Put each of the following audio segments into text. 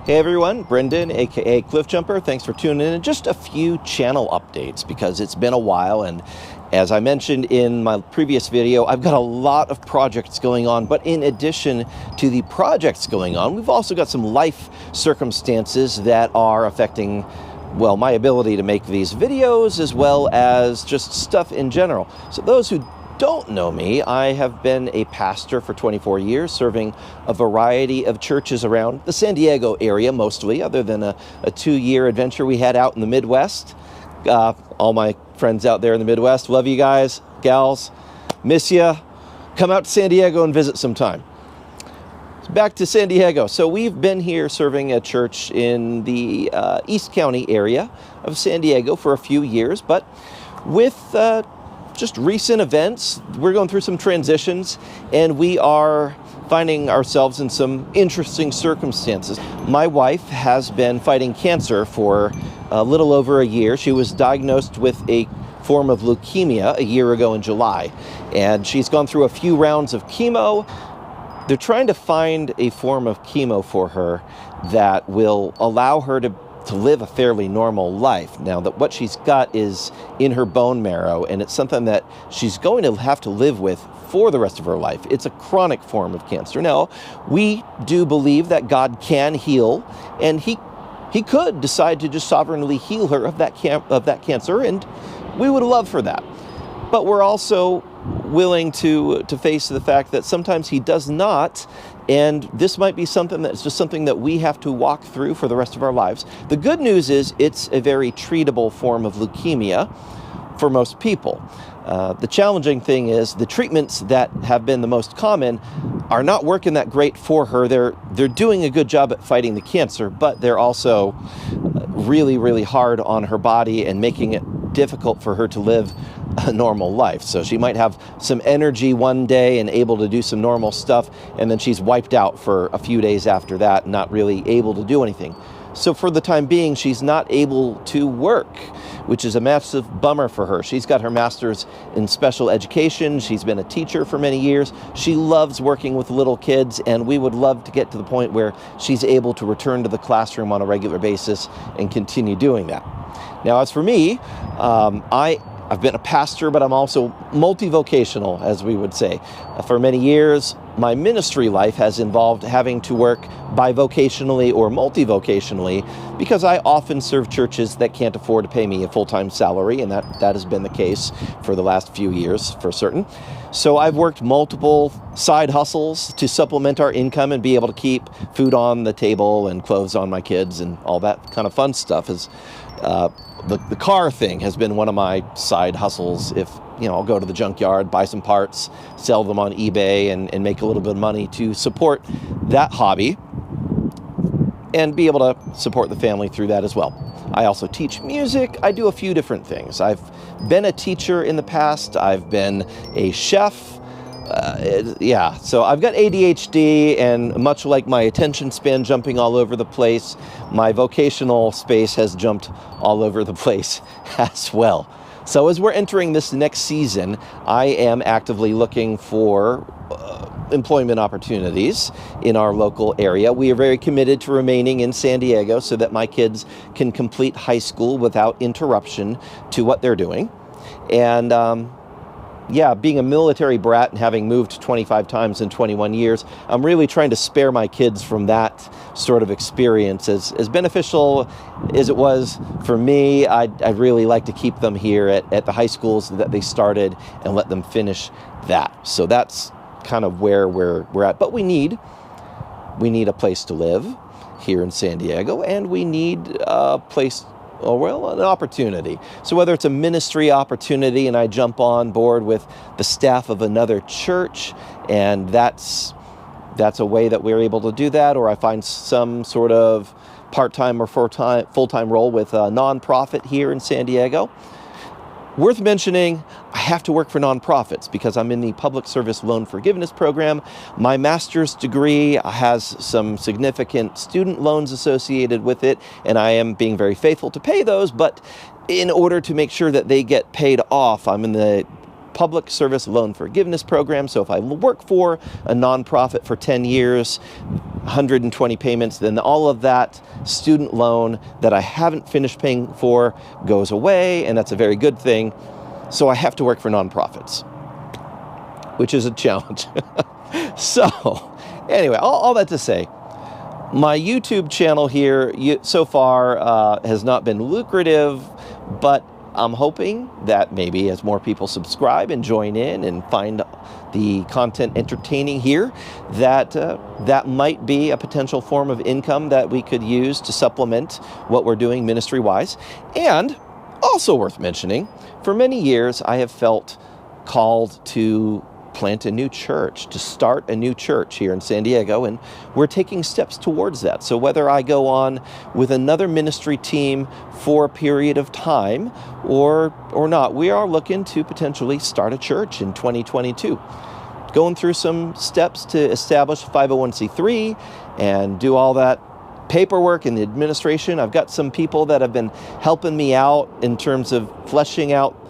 Hey everyone, Brendan, aka Cliffjumper. Thanks for tuning in. Just a few channel updates because it's been a while, and as I mentioned in my previous video, I've got a lot of projects going on, but in addition to the projects going on, we've also got some life circumstances that are affecting, well, my ability to make these videos as well as just stuff in general. So those who don't know me, I have been a pastor for 24 years, serving a variety of churches around the San Diego area mostly, other than a 2-year adventure we had out in the Midwest. All my friends out there in the Midwest, love you guys, gals, miss ya. Come out to San Diego and visit sometime. Back to San Diego. So we've been here serving a church in the East County area of San Diego for a few years, but with just recent events, we're going through some transitions, and we are finding ourselves in some interesting circumstances. My wife has been fighting cancer for a little over a year. She was diagnosed with a form of leukemia a year ago in July, and she's gone through a few rounds of chemo. They're trying to find a form of chemo for her that will allow her to live a fairly normal life. Now, that what she's got is in her bone marrow, and it's something that she's going to have to live with for the rest of her life. It's a chronic form of cancer. Now, we do believe that God can heal, and he could decide to just sovereignly heal her of that cancer, and we would love for that. But we're also willing to face the fact that sometimes he does not, and this might be something that's just something that we have to walk through for the rest of our lives. The good news is it's a very treatable form of leukemia for most people. The challenging thing is the treatments that have been the most common are not working that great for her. They're doing a good job at fighting the cancer, but they're also really, really hard on her body and making it difficult for her to live a normal life. So she might have some energy one day and able to do some normal stuff, and then she's wiped out for a few days after that, not really able to do anything. So for the time being, she's not able to work, which is a massive bummer for her. She's got her master's in special education. She's been a teacher for many years. She loves working with little kids, and we would love to get to the point where she's able to return to the classroom on a regular basis and continue doing that. Now, as for me, I've been a pastor, but I'm also multivocational, as we would say. For many years, my ministry life has involved having to work bivocationally or multivocationally because I often serve churches that can't afford to pay me a full-time salary, and that has been the case for the last few years for certain. So I've worked multiple side hustles to supplement our income and be able to keep food on the table and clothes on my kids and all that kind of fun stuff. The car thing has been one of my side hustles. If, I'll go to the junkyard, buy some parts, sell them on eBay, and make a little bit of money to support that hobby and be able to support the family through that as well. I also teach music. I do a few different things. I've been a teacher in the past. I've been a chef. So I've got ADHD, and much like my attention span jumping all over the place, my vocational space has jumped all over the place as well. So as we're entering this next season, I am actively looking for employment opportunities in our local area. We are very committed to remaining in San Diego so that my kids can complete high school without interruption to what they're doing. And being a military brat and having moved 25 times in 21 years, I'm really trying to spare my kids from that sort of experience. As beneficial as it was for me, I'd really like to keep them here at the high schools that they started and let them finish that. So that's kind of where we're at. But we need a place to live here in San Diego, and we need a place, an opportunity. So whether it's a ministry opportunity and I jump on board with the staff of another church, and that's a way that we're able to do that, or I find some sort of part-time or full-time role with a nonprofit here in San Diego. Worth mentioning, I have to work for nonprofits because I'm in the Public Service Loan Forgiveness Program. My master's degree has some significant student loans associated with it, and I am being very faithful to pay those, but in order to make sure that they get paid off, I'm in the Public Service Loan Forgiveness Program. So if I work for a nonprofit for 10 years, 120 payments, then all of that student loan that I haven't finished paying for goes away, and that's a very good thing. So I have to work for nonprofits, which is a challenge. So anyway, all that to say, my YouTube channel here so far has not been lucrative, but I'm hoping that maybe as more people subscribe and join in and find the content entertaining here, that that might be a potential form of income that we could use to supplement what we're doing ministry-wise. And also worth mentioning, for many years I have felt called to plant a new church, to start a new church here in San Diego, and we're taking steps towards that. So whether I go on with another ministry team for a period of time or not, we are looking to potentially start a church in 2022. Going through some steps to establish 501c3 and do all that paperwork and the administration. I've got some people that have been helping me out in terms of fleshing out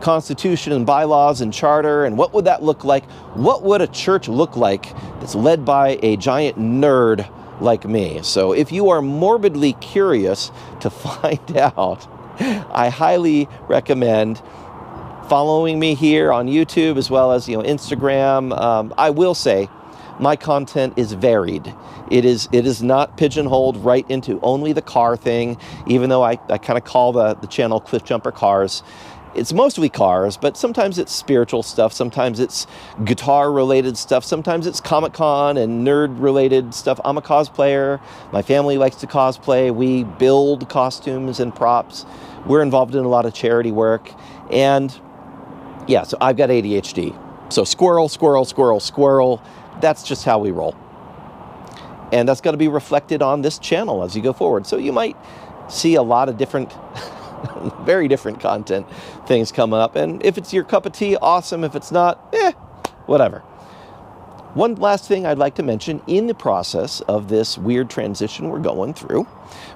Constitution and bylaws and charter, and what would that look like? What would a church look like that's led by a giant nerd like me? So if you are morbidly curious to find out, I highly recommend following me here on YouTube as well as Instagram. I will say my content is varied. It is not pigeonholed right into only the car thing, even though I kind of call the channel Cliff Jumper Cars. It's mostly cars, but sometimes it's spiritual stuff, sometimes it's guitar-related stuff, sometimes it's Comic-Con and nerd-related stuff. I'm a cosplayer. My family likes to cosplay. We build costumes and props. We're involved in a lot of charity work. And yeah, so I've got ADHD. So squirrel, squirrel, squirrel, squirrel. That's just how we roll. And that's got to be reflected on this channel as you go forward. So you might see a lot of different very different content things come up, and if it's your cup of tea, awesome. If it's not, whatever. One last thing I'd like to mention, in the process of this weird transition we're going through,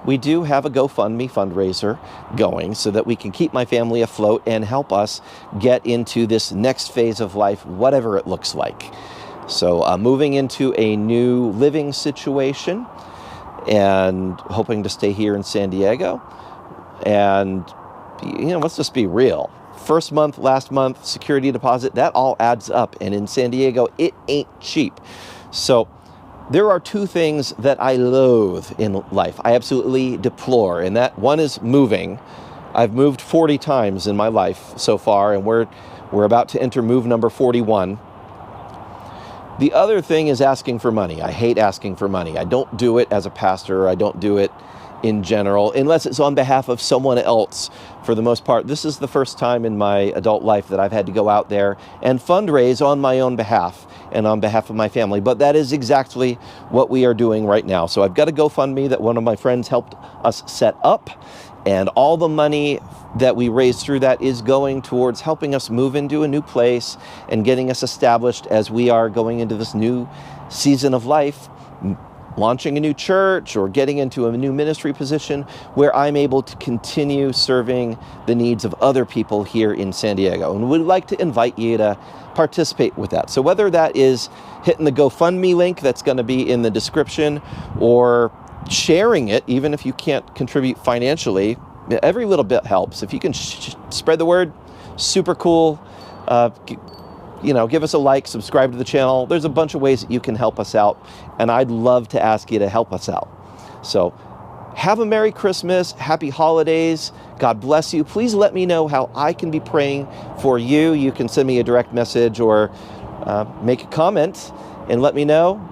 we do have a GoFundMe fundraiser going so that we can keep my family afloat and help us get into this next phase of life, whatever it looks like. So moving into a new living situation and hoping to stay here in San Diego. And, let's just be real. First month, last month, security deposit, that all adds up. And in San Diego, it ain't cheap. So there are two things that I loathe in life. I absolutely deplore. And that one is moving. I've moved 40 times in my life so far, and we're about to enter move number 41. The other thing is asking for money. I hate asking for money. I don't do it as a pastor. I don't do it in general, unless it's on behalf of someone else. For the most part, this is the first time in my adult life that I've had to go out there and fundraise on my own behalf and on behalf of my family. But that is exactly what we are doing right now. So I've got a GoFundMe that one of my friends helped us set up, and all the money that we raise through that is going towards helping us move into a new place and getting us established as we are going into this new season of life, launching a new church or getting into a new ministry position where I'm able to continue serving the needs of other people here in San Diego. And we'd like to invite you to participate with that. So whether that is hitting the GoFundMe link that's going to be in the description, or sharing it, even if you can't contribute financially, every little bit helps. If you can spread the word, super cool. Give us a like, subscribe to the channel. There's a bunch of ways that you can help us out, and I'd love to ask you to help us out. So have a Merry Christmas, Happy Holidays, God bless you. Please let me know how I can be praying for you. You can send me a direct message or make a comment and let me know.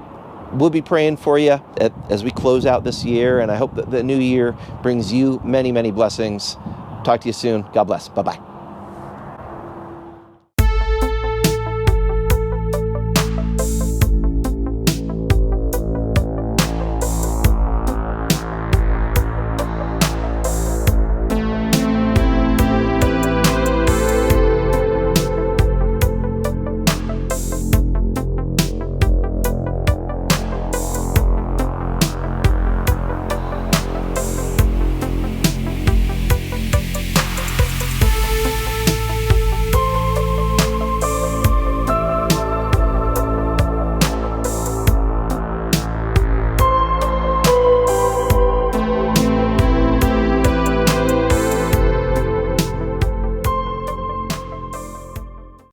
We'll be praying for you as we close out this year, and I hope that the new year brings you many, many blessings. Talk to you soon. God bless. Bye-bye.